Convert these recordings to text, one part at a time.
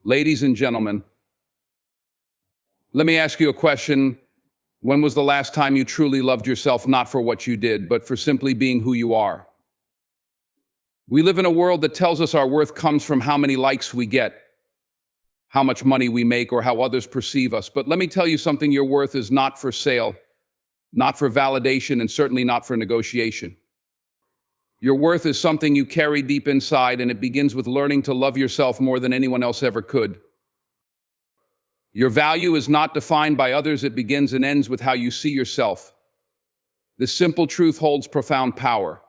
Ladies and gentlemen, let me ask you a question. When was the last time you truly loved yourself, not for what you did, but for simply being who you are? We live in a world that tells us our worth comes from how many likes we get, how much money we make, or how others perceive us. But let me tell you something, your worth is not for sale, not for validation, and certainly not for negotiation. Your worth is something you carry deep inside, and it begins with learning to love yourself more than anyone else ever could. Your value is not defined by others, it begins and ends with how you see yourself. This simple truth holds profound power.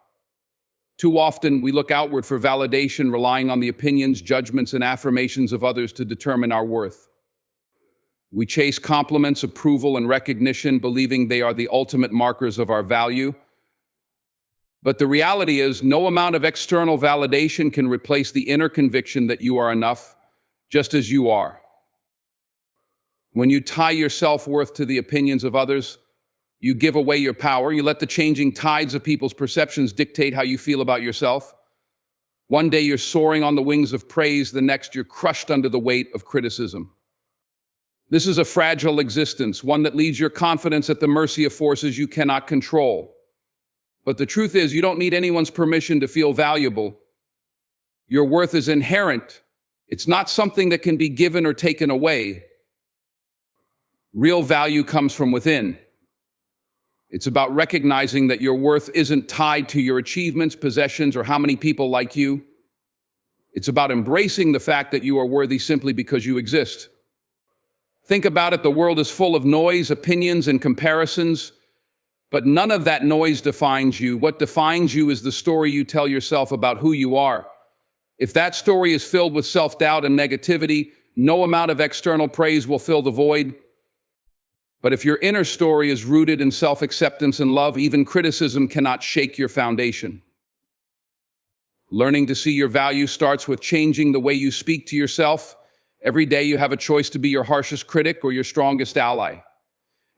Too often, we look outward for validation, relying on the opinions, judgments, and affirmations of others to determine our worth. We chase compliments, approval, and recognition, believing they are the ultimate markers of our value. But the reality is, no amount of external validation can replace the inner conviction that you are enough, just as you are. When you tie your self-worth to the opinions of others, you give away your power. You let the changing tides of people's perceptions dictate how you feel about yourself. One day you're soaring on the wings of praise, the next you're crushed under the weight of criticism. This is a fragile existence, one that leaves your confidence at the mercy of forces you cannot control. But the truth is, you don't need anyone's permission to feel valuable. Your worth is inherent. It's not something that can be given or taken away. Real value comes from within. It's about recognizing that your worth isn't tied to your achievements, possessions, or how many people like you. It's about embracing the fact that you are worthy simply because you exist. Think about it, the world is full of noise, opinions, and comparisons, but none of that noise defines you. What defines you is the story you tell yourself about who you are. If that story is filled with self-doubt and negativity, no amount of external praise will fill the void. But if your inner story is rooted in self-acceptance and love, even criticism cannot shake your foundation. Learning to see your value starts with changing the way you speak to yourself. Every day you have a choice to be your harshest critic or your strongest ally.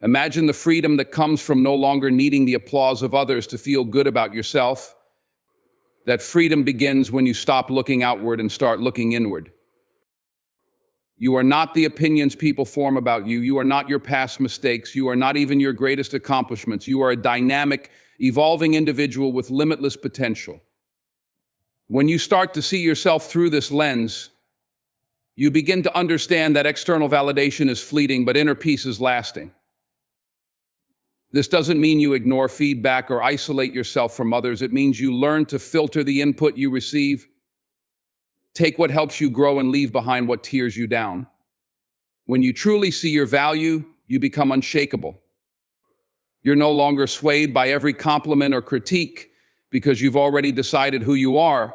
Imagine the freedom that comes from no longer needing the applause of others to feel good about yourself. That freedom begins when you stop looking outward and start looking inward. You are not the opinions people form about you. You are not your past mistakes. You are not even your greatest accomplishments. You are a dynamic, evolving individual with limitless potential. When you start to see yourself through this lens, you begin to understand that external validation is fleeting, but inner peace is lasting. This doesn't mean you ignore feedback or isolate yourself from others. It means you learn to filter the input you receive. Take what helps you grow and leave behind what tears you down. When you truly see your value, you become unshakable. You're no longer swayed by every compliment or critique because you've already decided who you are.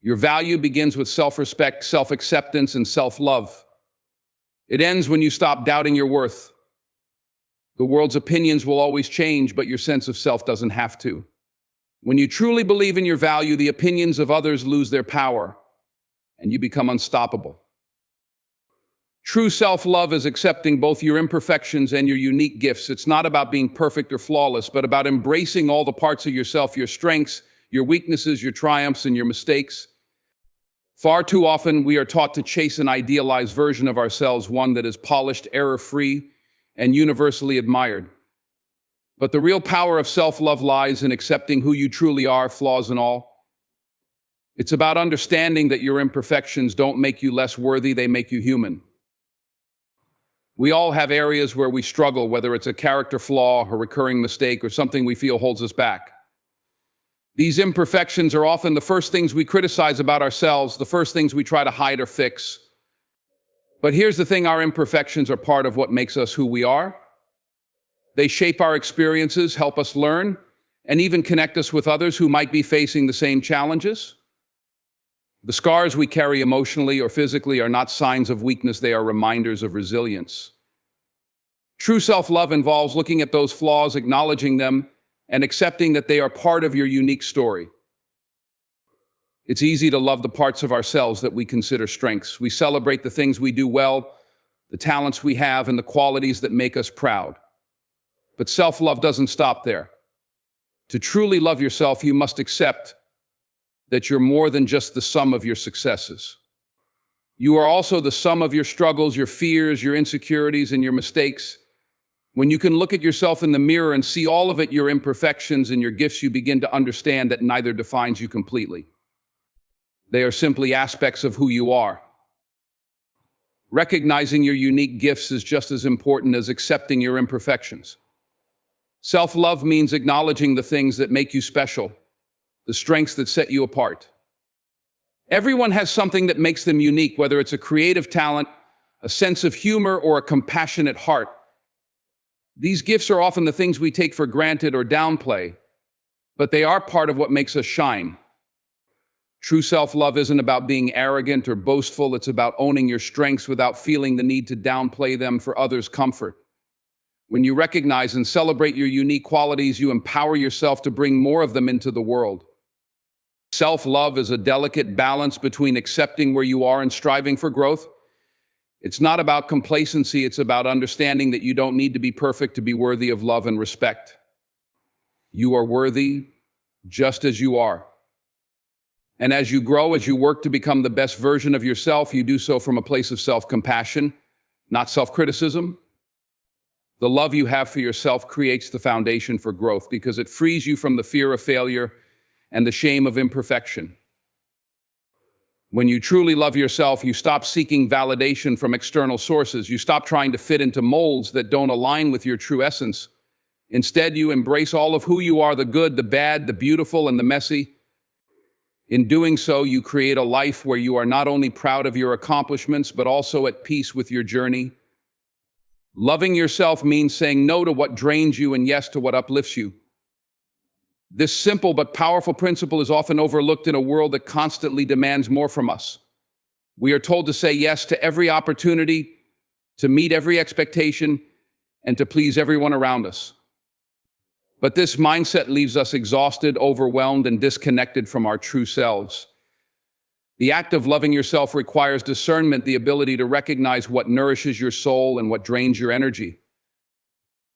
Your value begins with self-respect, self-acceptance, and self-love. It ends when you stop doubting your worth. The world's opinions will always change, but your sense of self doesn't have to. When you truly believe in your value, the opinions of others lose their power, and you become unstoppable. True self-love is accepting both your imperfections and your unique gifts. It's not about being perfect or flawless, but about embracing all the parts of yourself, your strengths, your weaknesses, your triumphs, and your mistakes. Far too often, we are taught to chase an idealized version of ourselves, one that is polished, error-free, and universally admired. But the real power of self-love lies in accepting who you truly are, flaws and all. It's about understanding that your imperfections don't make you less worthy, they make you human. We all have areas where we struggle, whether it's a character flaw, a recurring mistake, or something we feel holds us back. These imperfections are often the first things we criticize about ourselves, the first things we try to hide or fix. But here's the thing, our imperfections are part of what makes us who we are. They shape our experiences, help us learn, and even connect us with others who might be facing the same challenges. The scars we carry emotionally or physically are not signs of weakness, they are reminders of resilience. True self-love involves looking at those flaws, acknowledging them, and accepting that they are part of your unique story. It's easy to love the parts of ourselves that we consider strengths. We celebrate the things we do well, the talents we have, and the qualities that make us proud. But self-love doesn't stop there. To truly love yourself, you must accept that you're more than just the sum of your successes. You are also the sum of your struggles, your fears, your insecurities, and your mistakes. When you can look at yourself in the mirror and see all of it, your imperfections and your gifts, you begin to understand that neither defines you completely. They are simply aspects of who you are. Recognizing your unique gifts is just as important as accepting your imperfections. Self-love means acknowledging the things that make you special, the strengths that set you apart. Everyone has something that makes them unique, whether it's a creative talent, a sense of humor, or a compassionate heart. These gifts are often the things we take for granted or downplay, but they are part of what makes us shine. True self-love isn't about being arrogant or boastful. It's about owning your strengths without feeling the need to downplay them for others' comfort. When you recognize and celebrate your unique qualities, you empower yourself to bring more of them into the world. Self-love is a delicate balance between accepting where you are and striving for growth. It's not about complacency, it's about understanding that you don't need to be perfect to be worthy of love and respect. You are worthy just as you are. And as you grow, as you work to become the best version of yourself, you do so from a place of self-compassion, not self-criticism. The love you have for yourself creates the foundation for growth because it frees you from the fear of failure and the shame of imperfection. When you truly love yourself, you stop seeking validation from external sources. You stop trying to fit into molds that don't align with your true essence. Instead, you embrace all of who you are, the good, the bad, the beautiful, and the messy. In doing so, you create a life where you are not only proud of your accomplishments, but also at peace with your journey. Loving yourself means saying no to what drains you and yes to what uplifts you. This simple but powerful principle is often overlooked in a world that constantly demands more from us. We are told to say yes to every opportunity, to meet every expectation, and to please everyone around us. But this mindset leaves us exhausted, overwhelmed, and disconnected from our true selves. The act of loving yourself requires discernment, the ability to recognize what nourishes your soul and what drains your energy.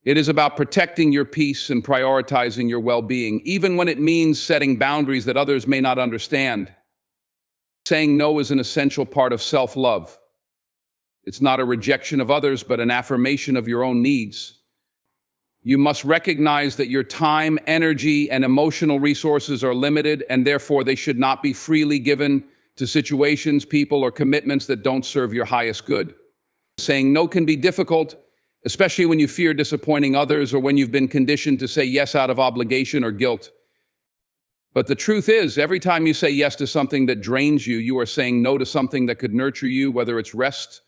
It is about protecting your peace and prioritizing your well-being, even when it means setting boundaries that others may not understand. Saying no is an essential part of self-love. It's not a rejection of others, but an affirmation of your own needs. You must recognize that your time, energy, and emotional resources are limited, and therefore they should not be freely given to situations, people, or commitments that don't serve your highest good. Saying no can be difficult, especially when you fear disappointing others or when you've been conditioned to say yes out of obligation or guilt. But the truth is, every time you say yes to something that drains you, you are saying no to something that could nurture you, whether it's rest,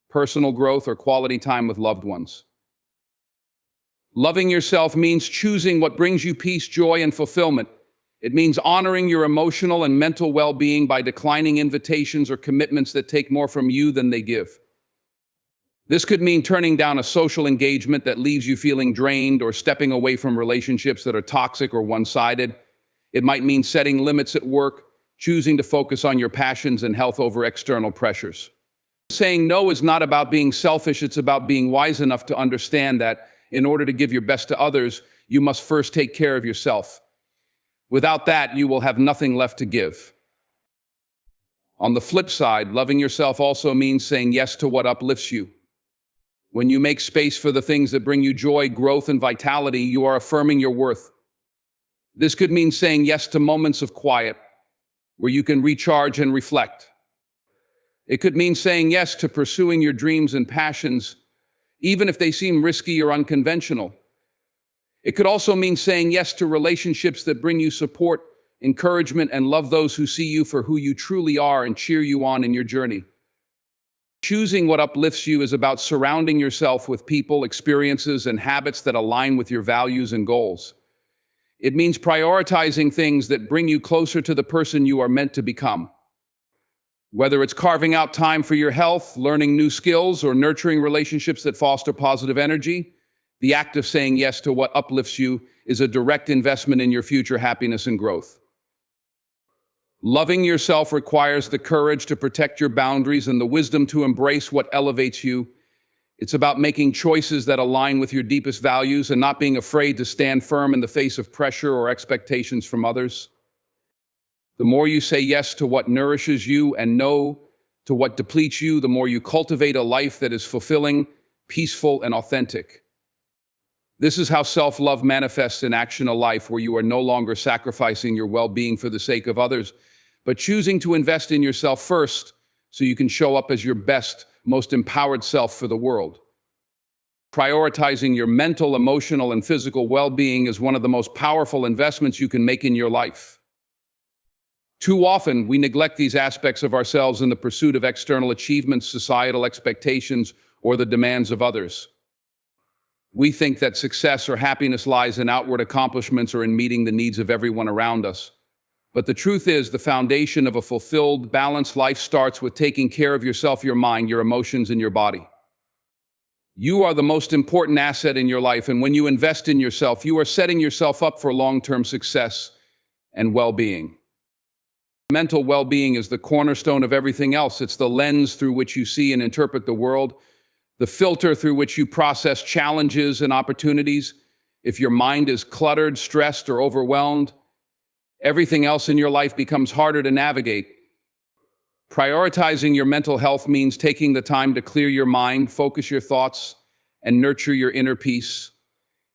personal growth, or quality time with loved ones. Loving yourself means choosing what brings you peace, joy, and fulfillment. It means honoring your emotional and mental well-being by declining invitations or commitments that take more from you than they give. This could mean turning down a social engagement that leaves you feeling drained or stepping away from relationships that are toxic or one-sided. It might mean setting limits at work, choosing to focus on your passions and health over external pressures. Saying no is not about being selfish, it's about being wise enough to understand that in order to give your best to others, you must first take care of yourself. Without that, you will have nothing left to give. On the flip side, loving yourself also means saying yes to what uplifts you. When you make space for the things that bring you joy, growth, and vitality, you are affirming your worth. This could mean saying yes to moments of quiet, where you can recharge and reflect. It could mean saying yes to pursuing your dreams and passions, even if they seem risky or unconventional. It could also mean saying yes to relationships that bring you support, encouragement, and love those who see you for who you truly are and cheer you on in your journey. Choosing what uplifts you is about surrounding yourself with people, experiences, and habits that align with your values and goals. It means prioritizing things that bring you closer to the person you are meant to become. Whether it's carving out time for your health, learning new skills, or nurturing relationships that foster positive energy, the act of saying yes to what uplifts you is a direct investment in your future happiness and growth. Loving yourself requires the courage to protect your boundaries and the wisdom to embrace what elevates you. It's about making choices that align with your deepest values and not being afraid to stand firm in the face of pressure or expectations from others. The more you say yes to what nourishes you and know to what depletes you, the more you cultivate a life that is fulfilling, peaceful, and authentic. This is how self-love manifests in action, a life where you are no longer sacrificing your well-being for the sake of others, but choosing to invest in yourself first so you can show up as your best, most empowered self for the world. Prioritizing your mental, emotional, and physical well-being is one of the most powerful investments you can make in your life. Too often, we neglect these aspects of ourselves in the pursuit of external achievements, societal expectations, or the demands of others. We think that success or happiness lies in outward accomplishments or in meeting the needs of everyone around us. But the truth is, the foundation of a fulfilled, balanced life starts with taking care of yourself, your mind, your emotions, and your body. You are the most important asset in your life, and when you invest in yourself, you are setting yourself up for long-term success and well-being. Mental well-being is the cornerstone of everything else. It's the lens through which you see and interpret the world, the filter through which you process challenges and opportunities. If your mind is cluttered, stressed, or overwhelmed, everything else in your life becomes harder to navigate. Prioritizing your mental health means taking the time to clear your mind, focus your thoughts, and nurture your inner peace.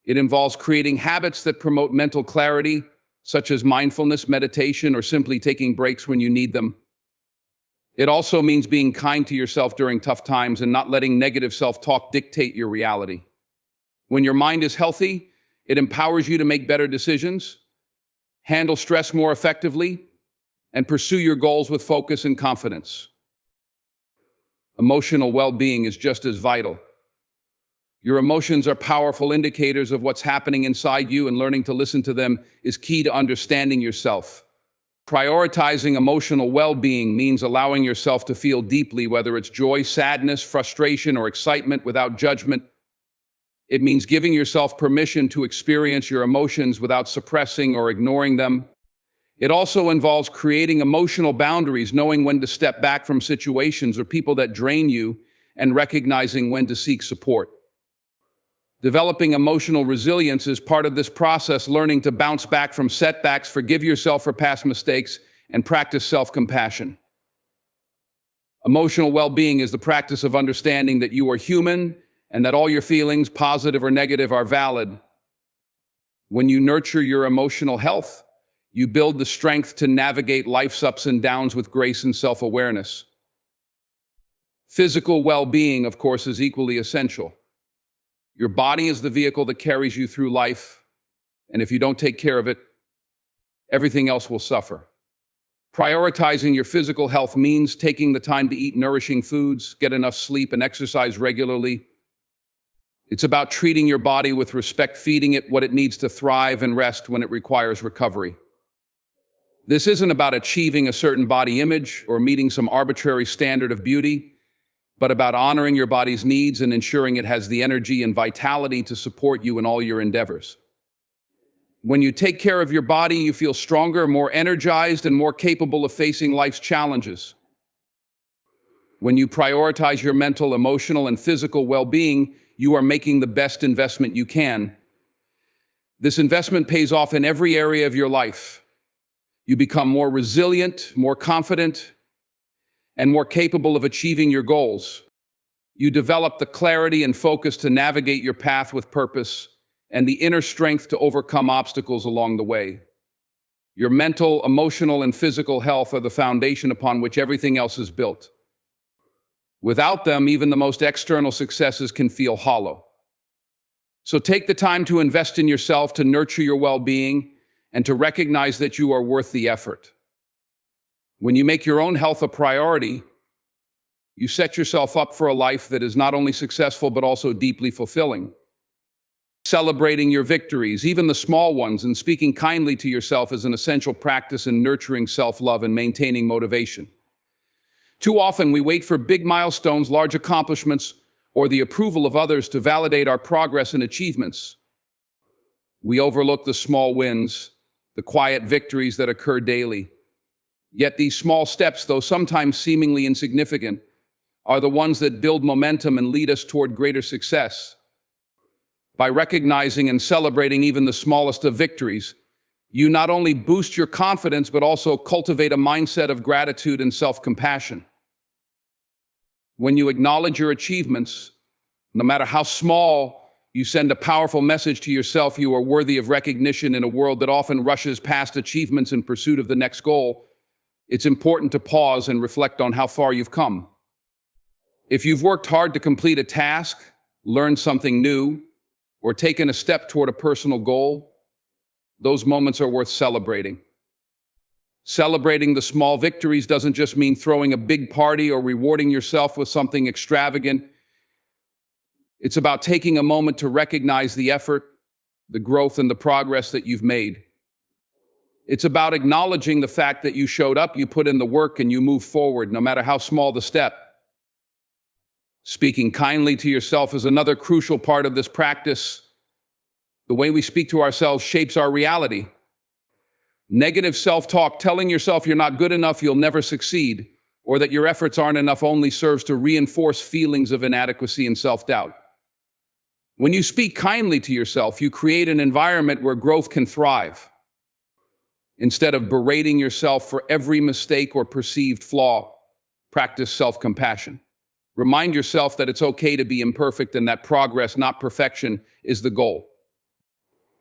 It involves creating habits that promote mental clarity, such as mindfulness, meditation, or simply taking breaks when you need them. It also means being kind to yourself during tough times and not letting negative self-talk dictate your reality. When your mind is healthy, it empowers you to make better decisions, handle stress more effectively, and pursue your goals with focus and confidence. Emotional well-being is just as vital. Your emotions are powerful indicators of what's happening inside you, and learning to listen to them is key to understanding yourself. Prioritizing emotional well-being means allowing yourself to feel deeply, whether it's joy, sadness, frustration, or excitement, without judgment. It means giving yourself permission to experience your emotions without suppressing or ignoring them. It also involves creating emotional boundaries, knowing when to step back from situations or people that drain you, and recognizing when to seek support. Developing emotional resilience is part of this process, learning to bounce back from setbacks, forgive yourself for past mistakes, and practice self-compassion. Emotional well-being is the practice of understanding that you are human and that all your feelings, positive or negative, are valid. When you nurture your emotional health, you build the strength to navigate life's ups and downs with grace and self-awareness. Physical well-being, of course, is equally essential. Your body is the vehicle that carries you through life, and if you don't take care of it, everything else will suffer. Prioritizing your physical health means taking the time to eat nourishing foods, get enough sleep, and exercise regularly. It's about treating your body with respect, feeding it what it needs to thrive, and rest when it requires recovery. This isn't about achieving a certain body image or meeting some arbitrary standard of beauty, but about honoring your body's needs and ensuring it has the energy and vitality to support you in all your endeavors. When you take care of your body, you feel stronger, more energized, and more capable of facing life's challenges. When you prioritize your mental, emotional, and physical well-being, you are making the best investment you can. This investment pays off in every area of your life. You become more resilient, more confident, and more capable of achieving your goals. You develop the clarity and focus to navigate your path with purpose, and the inner strength to overcome obstacles along the way. Your mental, emotional, and physical health are the foundation upon which everything else is built. Without them, even the most external successes can feel hollow. So take the time to invest in yourself, to nurture your well-being, and to recognize that you are worth the effort. When you make your own health a priority, you set yourself up for a life that is not only successful but also deeply fulfilling. Celebrating your victories, even the small ones, and speaking kindly to yourself is an essential practice in nurturing self-love and maintaining motivation. Too often, we wait for big milestones, large accomplishments, or the approval of others to validate our progress and achievements. We overlook the small wins, the quiet victories that occur daily. Yet these small steps, though sometimes seemingly insignificant, are the ones that build momentum and lead us toward greater success. By recognizing and celebrating even the smallest of victories, you not only boost your confidence, but also cultivate a mindset of gratitude and self-compassion. When you acknowledge your achievements, no matter how small, you send a powerful message to yourself you are worthy of recognition in a world that often rushes past achievements in pursuit of the next goal. It's important to pause and reflect on how far you've come. If you've worked hard to complete a task, learned something new, or taken a step toward a personal goal, those moments are worth celebrating. Celebrating the small victories doesn't just mean throwing a big party or rewarding yourself with something extravagant. It's about taking a moment to recognize the effort, the growth, and the progress that you've made. It's about acknowledging the fact that you showed up, you put in the work, and you move forward, no matter how small the step. Speaking kindly to yourself is another crucial part of this practice. The way we speak to ourselves shapes our reality. Negative self-talk, telling yourself you're not good enough, you'll never succeed, or that your efforts aren't enough, only serves to reinforce feelings of inadequacy and self-doubt. When you speak kindly to yourself, you create an environment where growth can thrive. Instead of berating yourself for every mistake or perceived flaw, practice self-compassion. Remind yourself that it's okay to be imperfect and that progress, not perfection, is the goal.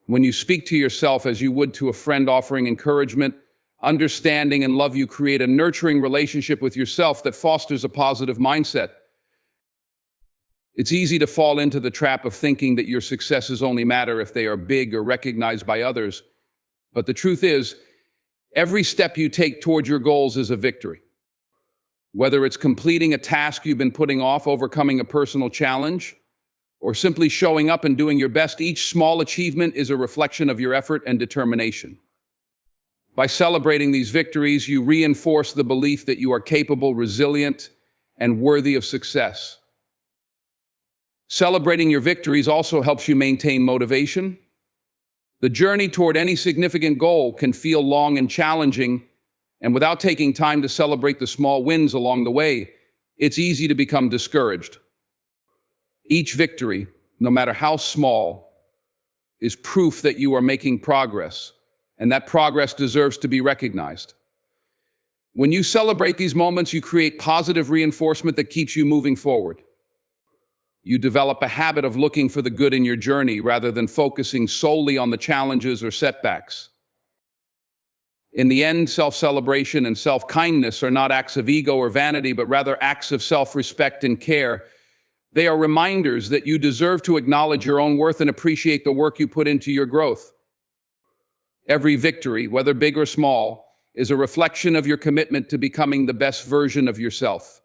When you speak to yourself as you would to a friend, offering encouragement, understanding, and love, you create a nurturing relationship with yourself that fosters a positive mindset. It's easy to fall into the trap of thinking that your successes only matter if they are big or recognized by others. But the truth is, every step you take toward your goals is a victory. Whether it's completing a task you've been putting off, overcoming a personal challenge, or simply showing up and doing your best, each small achievement is a reflection of your effort and determination. By celebrating these victories, you reinforce the belief that you are capable, resilient, and worthy of success. Celebrating your victories also helps you maintain motivation. The journey toward any significant goal can feel long and challenging, and without taking time to celebrate the small wins along the way, it's easy to become discouraged. Each victory, no matter how small, is proof that you are making progress, and that progress deserves to be recognized. When you celebrate these moments, you create positive reinforcement that keeps you moving forward. You develop a habit of looking for the good in your journey rather than focusing solely on the challenges or setbacks. In the end, self-celebration and self-kindness are not acts of ego or vanity, but rather acts of self-respect and care. They are reminders that you deserve to acknowledge your own worth and appreciate the work you put into your growth. Every victory, whether big or small, is a reflection of your commitment to becoming the best version of yourself.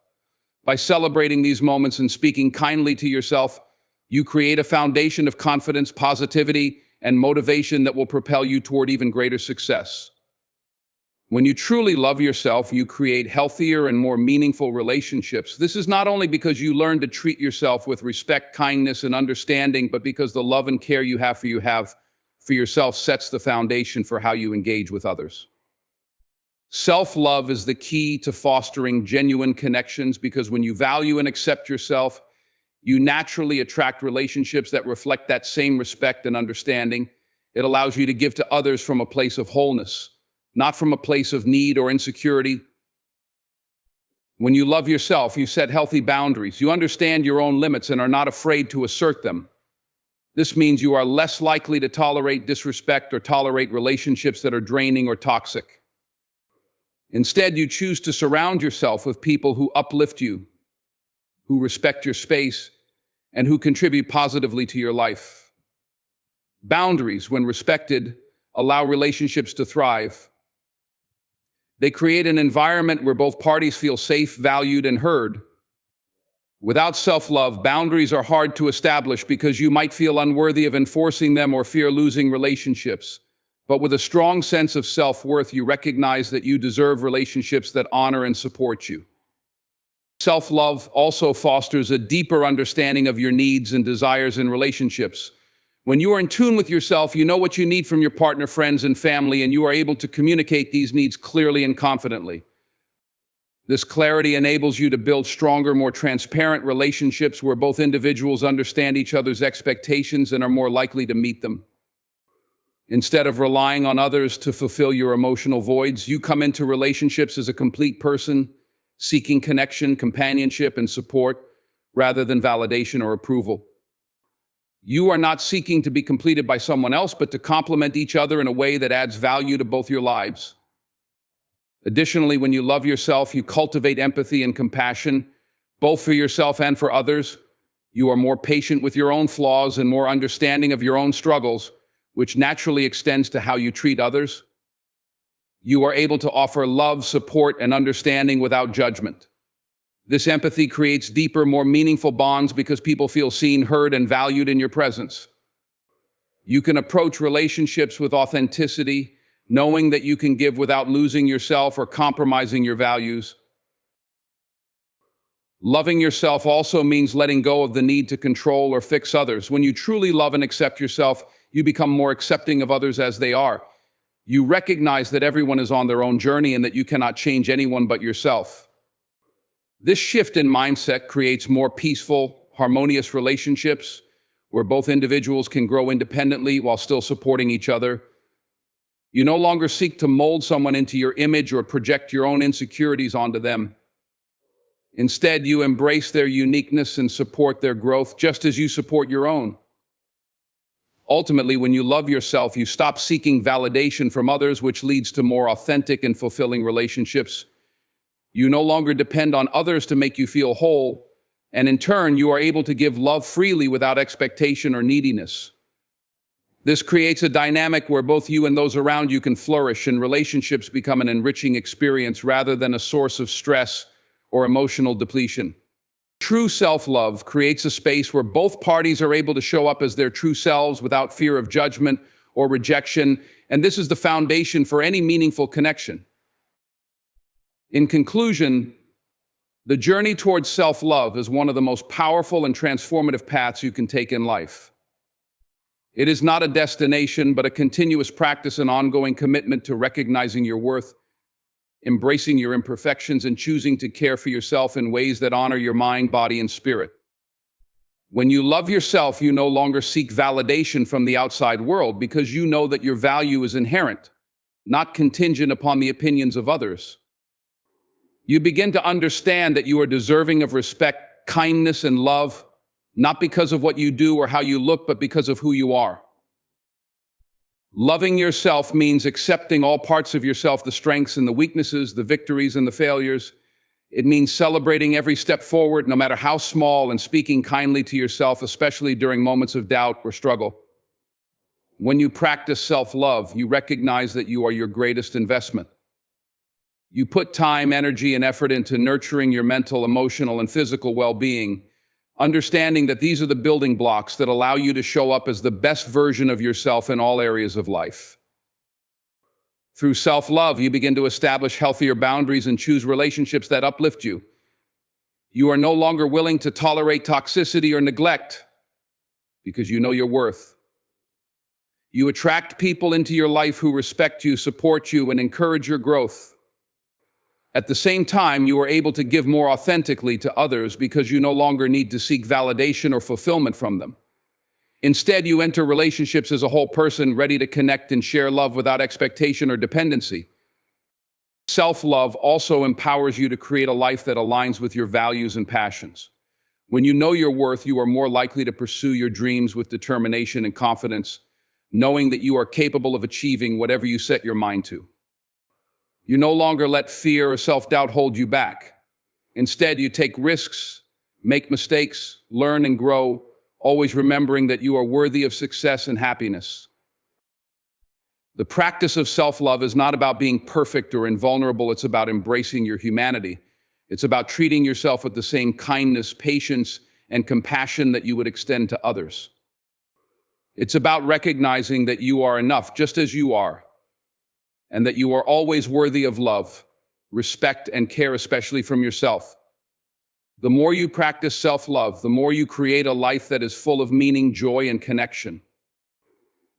By celebrating these moments and speaking kindly to yourself, you create a foundation of confidence, positivity, and motivation that will propel you toward even greater success. When you truly love yourself, you create healthier and more meaningful relationships. This is not only because you learn to treat yourself with respect, kindness, and understanding, but because the love and care you have for yourself sets the foundation for how you engage with others. Self-love is the key to fostering genuine connections, because when you value and accept yourself, you naturally attract relationships that reflect that same respect and understanding. It allows you to give to others from a place of wholeness, not from a place of need or insecurity. When you love yourself, you set healthy boundaries. You understand your own limits and are not afraid to assert them. This means you are less likely to tolerate disrespect or tolerate relationships that are draining or toxic. Instead, you choose to surround yourself with people who uplift you, who respect your space, and who contribute positively to your life. Boundaries, when respected, allow relationships to thrive. They create an environment where both parties feel safe, valued, and heard. Without self-love, boundaries are hard to establish because you might feel unworthy of enforcing them or fear losing relationships. But with a strong sense of self-worth, you recognize that you deserve relationships that honor and support you. Self-love also fosters a deeper understanding of your needs and desires in relationships. When you are in tune with yourself, you know what you need from your partner, friends, and family, and you are able to communicate these needs clearly and confidently. This clarity enables you to build stronger, more transparent relationships where both individuals understand each other's expectations and are more likely to meet them. Instead of relying on others to fulfill your emotional voids, you come into relationships as a complete person, seeking connection, companionship, and support rather than validation or approval. You are not seeking to be completed by someone else, but to complement each other in a way that adds value to both your lives. Additionally, when you love yourself, you cultivate empathy and compassion, both for yourself and for others. You are more patient with your own flaws and more understanding of your own struggles, which naturally extends to how you treat others. You are able to offer love, support, and understanding without judgment. This empathy creates deeper, more meaningful bonds because people feel seen, heard, and valued in your presence. You can approach relationships with authenticity, knowing that you can give without losing yourself or compromising your values. Loving yourself also means letting go of the need to control or fix others. When you truly love and accept yourself, you become more accepting of others as they are. You recognize that everyone is on their own journey and that you cannot change anyone but yourself. This shift in mindset creates more peaceful, harmonious relationships where both individuals can grow independently while still supporting each other. You no longer seek to mold someone into your image or project your own insecurities onto them. Instead, you embrace their uniqueness and support their growth just as you support your own. Ultimately, when you love yourself, you stop seeking validation from others, which leads to more authentic and fulfilling relationships. You no longer depend on others to make you feel whole, and in turn, you are able to give love freely without expectation or neediness. This creates a dynamic where both you and those around you can flourish, and relationships become an enriching experience rather than a source of stress or emotional depletion. True self-love creates a space where both parties are able to show up as their true selves without fear of judgment or rejection, and this is the foundation for any meaningful connection. In conclusion, the journey towards self-love is one of the most powerful and transformative paths you can take in life. It is not a destination, but a continuous practice and ongoing commitment to recognizing your worth, embracing your imperfections, and choosing to care for yourself in ways that honor your mind, body, and spirit. When you love yourself, you no longer seek validation from the outside world because you know that your value is inherent, not contingent upon the opinions of others. You begin to understand that you are deserving of respect, kindness, and love, not because of what you do or how you look, but because of who you are. Loving yourself means accepting all parts of yourself, the strengths and the weaknesses, the victories and the failures. It means celebrating every step forward, no matter how small, and speaking kindly to yourself, especially during moments of doubt or struggle. When you practice self-love, you recognize that you are your greatest investment. You put time, energy, and effort into nurturing your mental, emotional, and physical well-being, understanding that these are the building blocks that allow you to show up as the best version of yourself in all areas of life. Through self-love, you begin to establish healthier boundaries and choose relationships that uplift you. You are no longer willing to tolerate toxicity or neglect because you know your worth. You attract people into your life who respect you, support you, and encourage your growth. At the same time, you are able to give more authentically to others because you no longer need to seek validation or fulfillment from them. Instead, you enter relationships as a whole person, ready to connect and share love without expectation or dependency. Self-love also empowers you to create a life that aligns with your values and passions. When you know your worth, you are more likely to pursue your dreams with determination and confidence, knowing that you are capable of achieving whatever you set your mind to. You no longer let fear or self-doubt hold you back. Instead, you take risks, make mistakes, learn and grow, always remembering that you are worthy of success and happiness. The practice of self-love is not about being perfect or invulnerable. It's about embracing your humanity. It's about treating yourself with the same kindness, patience, and compassion that you would extend to others. It's about recognizing that you are enough just as you are, and that you are always worthy of love, respect, and care, especially from yourself. The more you practice self-love, the more you create a life that is full of meaning, joy, and connection.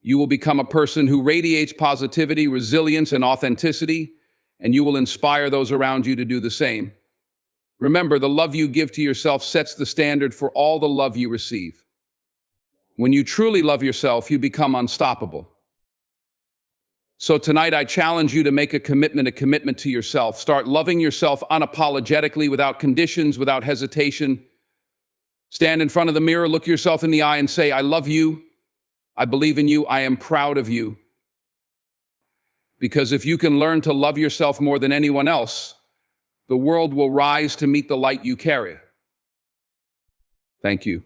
You will become a person who radiates positivity, resilience, and authenticity, and you will inspire those around you to do the same. Remember, the love you give to yourself sets the standard for all the love you receive. When you truly love yourself, you become unstoppable. So tonight, I challenge you to make a commitment to yourself. Start loving yourself unapologetically, without conditions, without hesitation. Stand in front of the mirror, look yourself in the eye and say, I love you. I believe in you. I am proud of you. Because if you can learn to love yourself more than anyone else, the world will rise to meet the light you carry. Thank you.